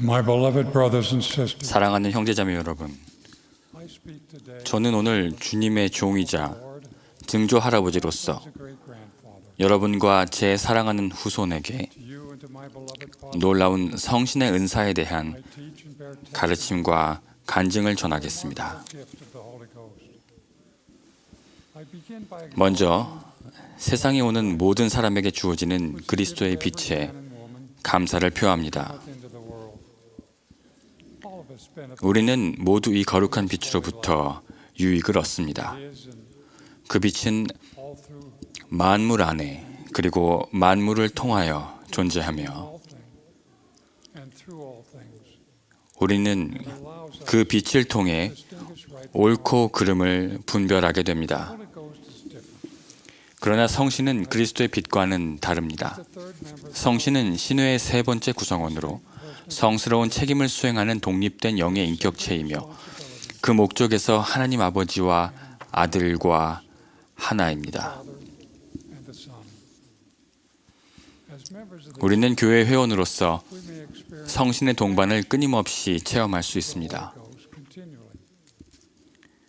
My beloved brothers and sisters, 사랑하는 형제자매 여러분, I speak today 저는 오늘 주님의 종이자 Lord 증조 할아버지로서 as a great grandfather 여러분과 제 사랑하는 후손에게 to you and to my beloved father. 놀라운 성신의 은사에 대한 I teach and bear testimony 가르침과 간증을 of 전하겠습니다. the gift of the Holy Ghost. I begin by 먼저 세상에 오는 모든 사람에게 주어지는 그리스도의 빛에 감사를 표합니다. into the world. All of us benefit 우리는 모두 이 거룩한 빛으로부터 유익을 얻습니다. is and 그 빛은 all through 만물 안에 그리고 만물을 통하여 존재하며 all things and through all things. 우리는 Allows us 그 빛을 통해 to distinguish right from 옳고 그름을 분별하게 됩니다. Holy Ghost is different. 그러나 성신은 그리스도의 빛과는 다릅니다. The third member 성신은 신회의 세 번째 구성원으로 성스러운 책임을 수행하는 독립된 영의 인격체이며 그 목적에서 하나님 아버지와 아들과 하나입니다. and the Son. As members of the 우리는 교회 회원으로서 we may experience 성신의 동반을 끊임없이 체험할 수 있습니다. Holy Ghost continually.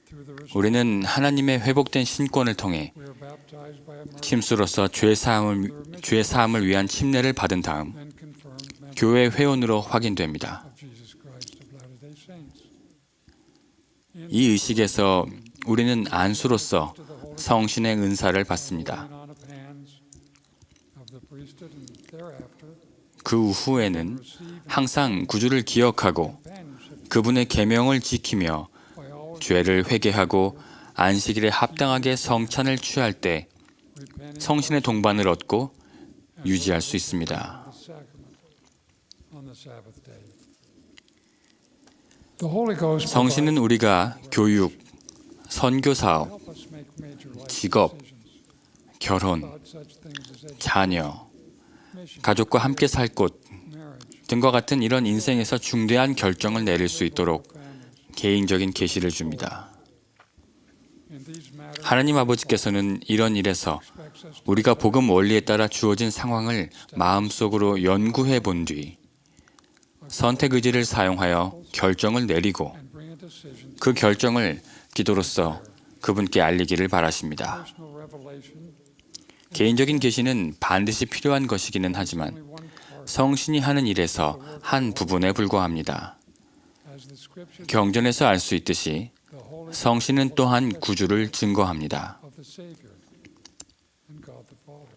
Through the 우리는 하나님의 회복된 신권을 통해 we are baptized by a mercy 침수로서 죄사함을 위한 침례를 받은 다음 and confirmed member 교회 회원으로 확인됩니다. of Jesus Christ of Latter-day Saints. 이 의식에서 우리는 안수로서 성신의 은사를 받습니다. On of hands of the priesthood and thereafter 그 후에는 항상 구주를 기억하고 companionship 그분의 계명을 지키며 by all 죄를 회개하고 안식일에 합당하게 성찬을 취할 때 repenting 성신의 동반을 얻고 유지할 수 있습니다. the sacrament on the Sabbath day. The Holy Ghost 성신은 우리가 교육, 선교 사업, help us make major life 직업, decisions 결혼, about such things as education, 자녀, mission, 가족과 함께 살 곳 marriage, 등과 같은 이런 인생에서 중대한 결정을 내릴 수 있도록 families. 개인적인 계시를 줍니다. In these matters, 하나님 아버지께서는 이런 일에서 expects us to 우리가 복음 원리에 따라 주어진 상황을 마음속으로 연구해 본 뒤 선택 의지를 사용하여 결정을 내리고 and bring a decision 그 결정을 기도로서 그분께 알리기를 바라십니다. personal revelation. 개인적인 계시는 반드시 필요한 것이기는 하지만 Only one part, 성신이 하는 일에서 한 부분에 불과합니다. as the Scripture 경전에서 알 수 있듯이 the Holy 성신은 또한 구주를 증거합니다. of the Savior and God the Father.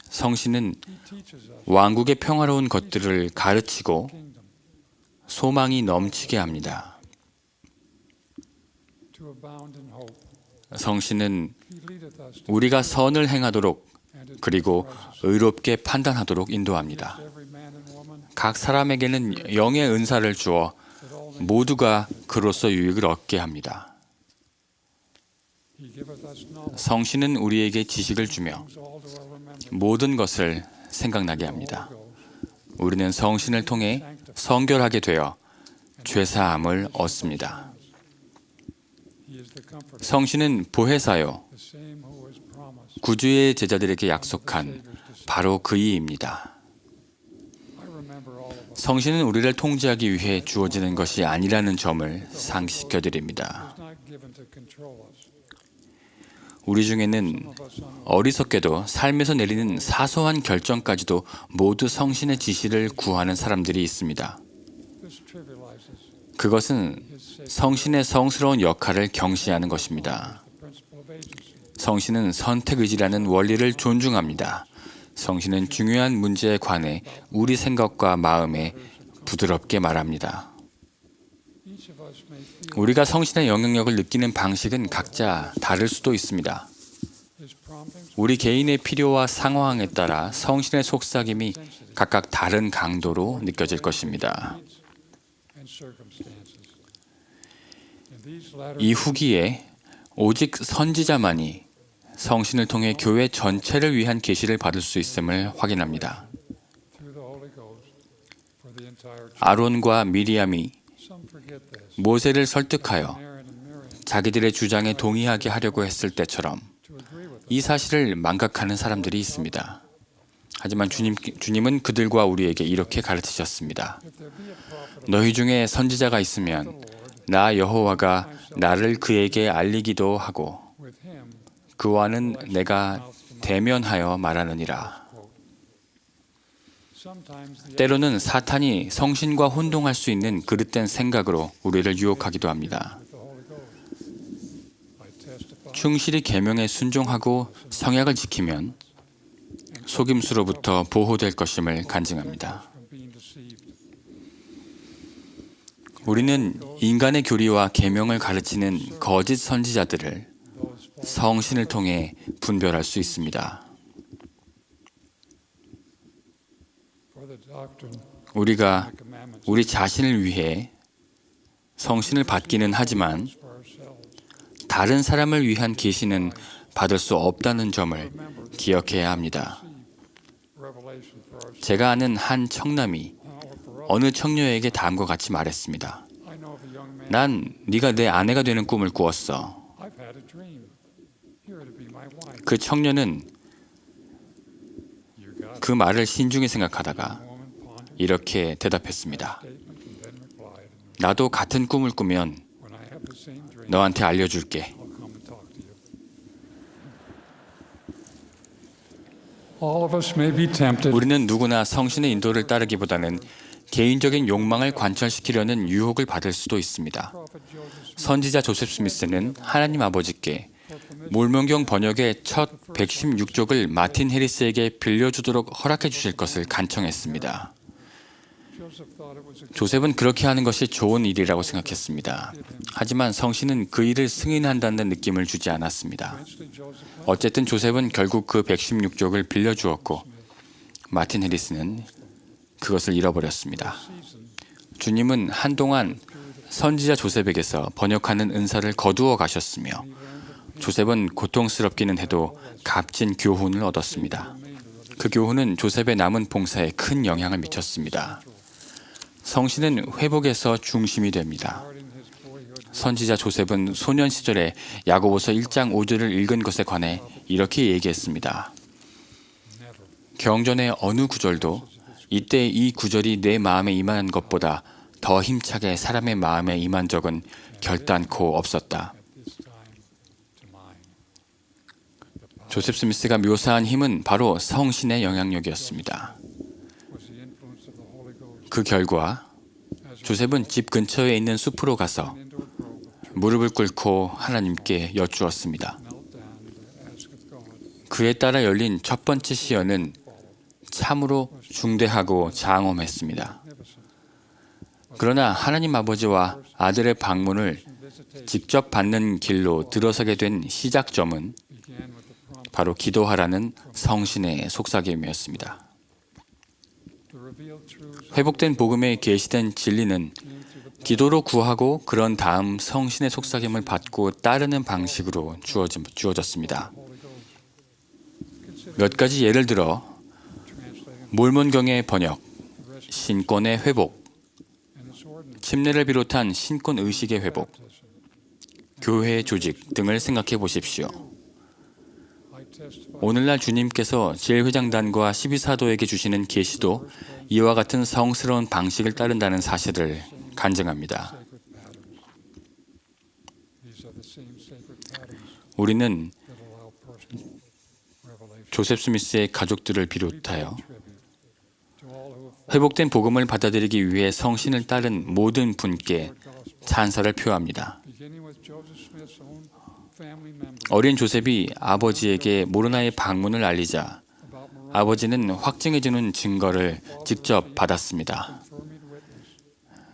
성신은 He teaches us 왕국의 평화로운 것들을 가르치고 kingdom 소망이 넘치게 합니다. to abound in hope. 성신은 He leadeth us to 우리가 선을 행하도록 and to 그리고 righteousness. 의롭게 판단하도록 인도합니다. Every man and woman 각 사람에게는 영의 은사를 주어 that all nations 모두가 그로써 유익을 얻게 합니다. He giveth us knowledge. 성신은 우리에게 지식을 주며 Brings all to our remembrance. 모든 것을 생각나게 합니다. Holy Ghost 우리는 성신을 통해 성결하게 되어 죄사함을 얻습니다. He is the comforter, 성신은 보혜사요 the same who was promised. 구주의 제자들에게 약속한 Savior's disciple. 바로 그이입니다. I remember all of us. 성신은 우리를 통제하기 위해 주어지는 것이 아니라는 점을 상기시켜 드립니다. He is not given to control us. 우리 중에는 Some of us unaware. 어리석게도 삶에서 내리는 사소한 결정까지도 모두 성신의 지시를 구하는 사람들이 있습니다. This trivializes 그것은 his sacred 성신의 성스러운 역할을 경시하는 것입니다. the principle of agency. 성신은 선택 의지라는 원리를 존중합니다. 성신은 중요한 문제에 관해 우리 생각과 마음에 부드럽게 말합니다. Each of us may feel 우리가 성신의 영향력을 느끼는 방식은 각자 다를 수도 있습니다. his promptings 우리 개인의 필요와 상황에 따라 성신의 속삭임이 각각 다른 강도로 느껴질 것입니다. needs and circumstances. In these latter 이 후기에 오직 선지자만이 성신을 통해 교회 전체를 위한 계시를 받을 수 있음을 확인합니다. through the Holy Ghost for the entire church. 아론과 미리암이 Some forget this. 모세를 설득하여 Aaron and Miriam 자기들의 주장에 동의하게 하려고 했을 때처럼 to agree with 이 사실을 망각하는 사람들이 있습니다. 하지만 주님은 그들과 우리에게 이렇게 가르치셨습니다. If there be a prophet of 너희 중에 선지자가 있으면 the Lord, 나 여호와가 나를 그에게 알리기도 하고 with him 그와는 내가 대면하여 말하느니라. quote. Sometimes the 때로는 사탄이 성신과 혼동할 수 있는 그릇된 생각으로 우리를 유혹하기도 합니다. with the Holy Ghost. I testify 충실히 계명에 순종하고 성약을 지키면 속임수로부터 보호될 것임을 간증합니다. from being deceived. 우리는 인간의 교리와 계명을 가르치는 거짓 선지자들을 Those false 성신을 통해 분별할 수 있습니다. for the doctrine 우리가 and the commandments 우리 자신을 위해 성신을 받기는 하지만 for ourselves. 다른 사람을 위한 계시는 받을 수 없다는 점을 Remember, 기억해야 합니다. revelation for ourselves. 제가 아는 한 청남이 Or for others. 어느 청녀에게 다음과 같이 말했습니다. I know of a young man. 난 네가 내 아내가 되는 꿈을 꾸었어. I've had a dream. You're to be my wife. 그 청년은 You got 그 말을 신중히 생각하다가 it. The woman pondered 이렇게 대답했습니다. statement and then replied, 나도 같은 꿈을 꾸면 when I have the same dream, 너한테 알려줄게. I'll come and talk to you. All of us may be tempted 우리는 누구나 성신의 인도를 따르기보다는 개인적인 욕망을 관철시키려는 유혹을 받을 수도 있습니다. Prophet Joseph Smith 선지자 조셉 스미스는 하나님 아버지께 for permission 몰몬경 번역의 첫 116쪽을 마틴 해리스에게 빌려주도록 허락해 주실 것을 간청했습니다. Joseph thought it was a 조셉은 그렇게 하는 것이 좋은 일이라고 생각했습니다. 하지만 성신은 그 일을 승인한다는 느낌을 주지 않았습니다. eventually Joseph went 어쨌든 조셉은 결국 그 116쪽을 빌려주었고 마틴 해리스는 그것을 잃어버렸습니다. season 주님은 한동안 선지자 조셉에게서 번역하는 은사를 거두어 가셨으며 he learned the 조셉은 고통스럽기는 해도 값진 교훈을 얻었습니다. remainder of it. 그 교훈은 조셉의 남은 봉사에 큰 영향을 미쳤습니다. 성신은 회복에서 중심이 됩니다. Started in his boyhood 선지자 조셉은 소년 시절에 야고보서 1장 5절을 읽은 것에 관해 이렇게 얘기했습니다. never 경전의 어느 구절도 이때 이 구절이 내 마음에 임한 것보다 더 힘차게 사람의 마음에 임한 적은 결단코 없었다. at this time to mine. 조셉 스미스가 묘사한 힘은 바로 성신의 영향력이었습니다. Was the influence of the Holy Ghost 그 결과 as a 조셉은 집 근처에 있는 숲으로 가서 indoor grove of truth 무릎을 꿇고 하나님께 여쭈었습니다. knelt down to ask of God 그에 따라 열린 첫 번째 시연은 참으로 중대하고 장엄했습니다. magnificent 그러나 하나님 아버지와 아들의 방문을 visitation 직접 받는 길로 들어서게 된 시작점은 began with the prompt 바로 기도하라는 성신의 속삭임이었습니다. to reveal truths 회복된 복음에 계시된 진리는 came through the 기도로 구하고 그런 다음 성신의 속삭임을 받고 따르는 방식으로 주어졌습니다. Holy Ghost. Consider 몇 가지 예를 들어 translating 몰몬경의 번역, the rest 신권의 회복, and its ordinance 침례를 비롯한 신권 의식의 회복, baptism. 교회의 조직 등을 생각해 보십시오. I testify 오늘날 주님께서 제일회장단과 12사도에게 주시는 계시도 이와 같은 성스러운 방식을 따른다는 사실을 간증합니다. sacred patterns. These are the same sacred patterns 우리는 that allow personal revelation. 조셉 스미스의 가족들을 비롯하여 Tribute to all who have 회복된 복음을 받아들이기 위해 성신을 따른 모든 분께 followed gospel, 찬사를 표합니다. beginning with Joseph Smith's own family members 어린 조셉이 아버지에게 모르나의 방문을 알리자 about Moroni, 아버지는 확증해주는 증거를 직접 받았습니다. confirming witness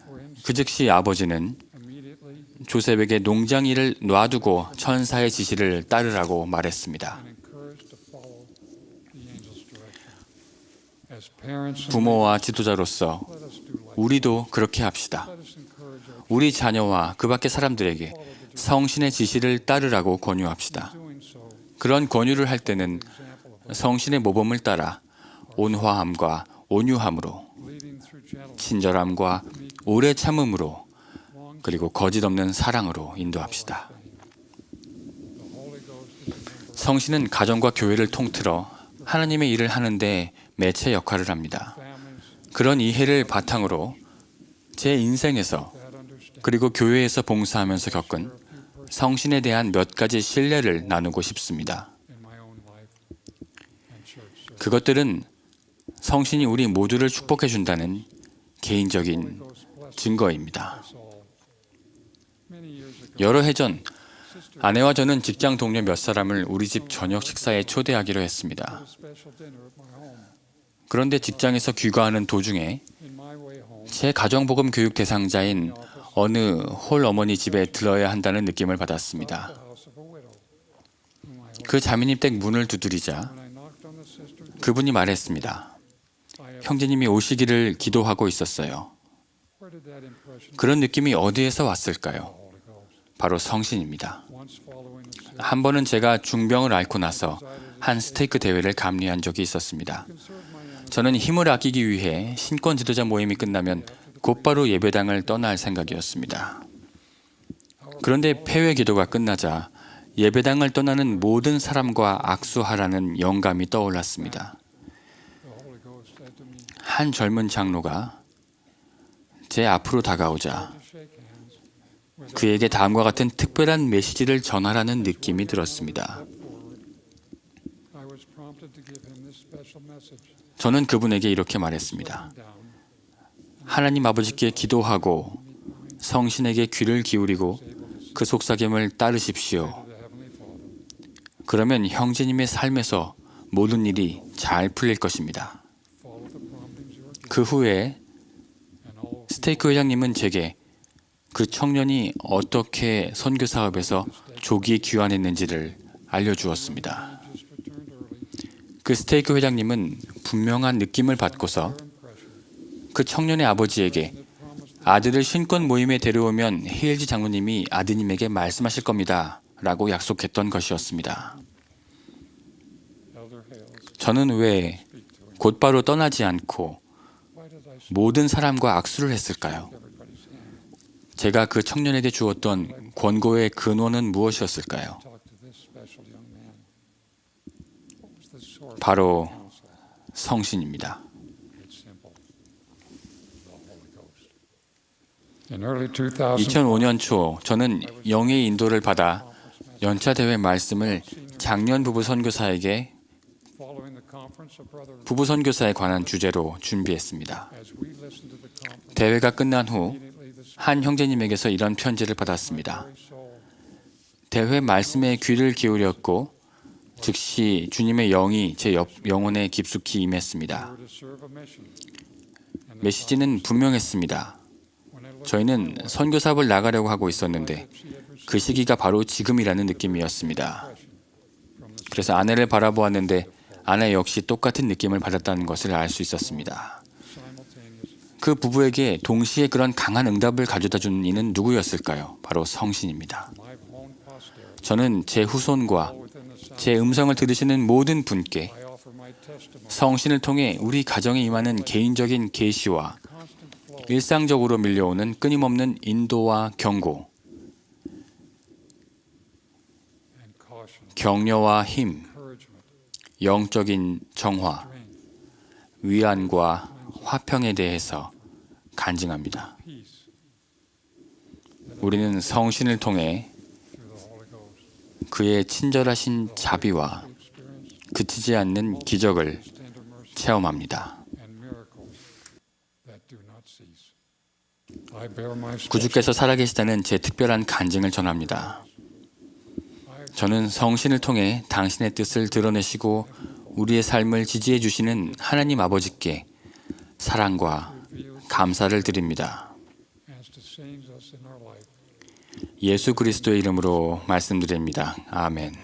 for him 그 즉시 아버지는 immediately 조셉에게 농장 일을 놔두고 천사의 지시를 따르라고 말했습니다. and encouraged to follow the angel's direction. As parents and 부모와 지도자로서 let us do like 우리도 그렇게 합시다. let us encourage our 우리 자녀와 그 밖의 사람들에게 follow the 성신의 지시를 따르라고 권유합시다. doing so 그런 권유를 할 때는 example of 성신의 모범을 따라 온화함과 온유함으로 leading through gentleness, 친절함과 오래 참음으로 long 그리고 거짓 없는 사랑으로 인도합시다. the Holy Ghost is a member 성신은 가정과 교회를 통틀어 하나님의 일을 하는데 매체 역할을 합니다. families 그런 이해를 바탕으로 제 인생에서 that understand 그리고 교회에서 봉사하면서 겪은 성신에 대한 몇 가지 신뢰를 나누고 싶습니다. in my own life and church service. 그것들은 성신이 우리 모두를 축복해 준다는 개인적인 Ghost bless 증거입니다. us all. Many years ago, 여러 해 전 sister 아내와 저는 직장 동료 몇 사람을 우리 집 저녁 식사에 초대하기로 had 했습니다. a special dinner at my home. 그런데 직장에서 귀가하는 도중에 In my way home, 제 가정복음 교육 대상자인 어느 홀 어머니 집에 들러야 한다는 느낌을 받았습니다. the house of a widow, whom I 그 자매님 댁 문을 두드리자 when I knocked on the sister's door, 그분이 말했습니다. I have, 형제님이 오시기를 기도하고 있었어요. where did that impression 그런 느낌이 어디에서 of 왔을까요? the Holy Ghost? 바로 성신입니다. Once following a sister, 한 번은 제가 중병을 앓고 나서 한 스테이크 대회를 감리한 적이 있었습니다. conserve my energy 저는 힘을 아끼기 위해 신권 지도자 모임이 끝나면 곧바로 예배당을 떠날 생각이었습니다. 그런데 폐회 기도가 끝나자 예배당을 떠나는 모든 사람과 악수하라는 영감이 떠올랐습니다. the Holy Ghost said to me 한 젊은 장로가 제 앞으로 다가오자 to shake hands with 그에게 다음과 같은 특별한 메시지를 전하라는 느낌이 들었습니다. step forward. I was prompted to give him this special message. 저는 그분에게 이렇게 말했습니다. Down 하나님 아버지께 기도하고 성신에게 귀를 기울이고 그 속삭임을 따르십시오. to the Heavenly Father. 그러면 형제님의 삶에서 모든 일이 잘 풀릴 것입니다. Follow the promptings you are given, 그 후에 and all 스테이크 회장님은 제게 그 청년이 어떻게 선교 사업에서 조기 귀환했는지를 알려주었습니다. just returned early. 그 스테이크 회장님은 분명한 느낌을 받고서 Their impression 그 청년의 아버지에게 that promised 아들을 신권 모임에 데려오면 헤일지 장로님이 아드님에게 말씀하실 겁니다. 라고 약속했던 것이었습니다. Elder Hales 저는 왜 speak to him. 곧바로 떠나지 않고 Why did I 모든 사람과 악수를 했을까요? shake everybody's hand? 제가 그 청년에게 주었던 권고의 근원은 무엇이었을까요? Talk to this special young man. What was the source 바로 of counsel? 성신입니다. It's simple. The Holy Ghost. In early 2000, 2005년 초 저는 영의 인도를 받아 연차 대회 말씀을 장년 부부 선교사에게 following the conference of brother, 부부 선교사에 관한 주제로 준비했습니다. as we listened to the conference, 대회가 끝난 후 immediately the 한 형제님에게서 이런 편지를 받았습니다. very soul 대회 말씀에 귀를 기울였고 즉시 주님의 영이 제 영혼에 깊숙이 임했습니다. were to serve a mission. And the 메시지는 분명했습니다. when I looked 저희는 선교 사업을 나가려고 하고 있었는데 she had received 그 시기가 바로 지금이라는 느낌이었습니다. impression from the 그래서 아내를 바라보았는데 아내 역시 똑같은 느낌을 받았다는 것을 알 수 있었습니다. simultaneous 그 부부에게 동시에 그런 강한 응답을 가져다 준 이는 누구였을까요? 바로 성신입니다. my own posterity. 저는 제 후손과 Within the sound, 제 음성을 들으시는 모든 분께 I offer my testimony. 성신을 통해 우리 가정에 임하는 개인적인 계시와 Constant flow 일상적으로 밀려오는 끊임없는 인도와 경고, and caution, 격려와 힘, encouragement, 영적인 정화, strength, 위안과 화평에 대해서 간증합니다. peace 우리는 성신을 통해 through the Holy Ghost. 그의 친절하신 자비와 We experience 그치지 않는 기적을 His tender mercy 체험합니다. and miracles that do not cease. I bear my special 구주께서 살아계시다는 제 특별한 간증을 전합니다. 저는 성신을 통해 당신의 뜻을 드러내시고 우리의 삶을 지지해 주시는 하나님 아버지께 사랑과 revealed 감사를 드립니다. and sustains us in our life. 예수 그리스도의 이름으로 말씀드립니다. 아멘.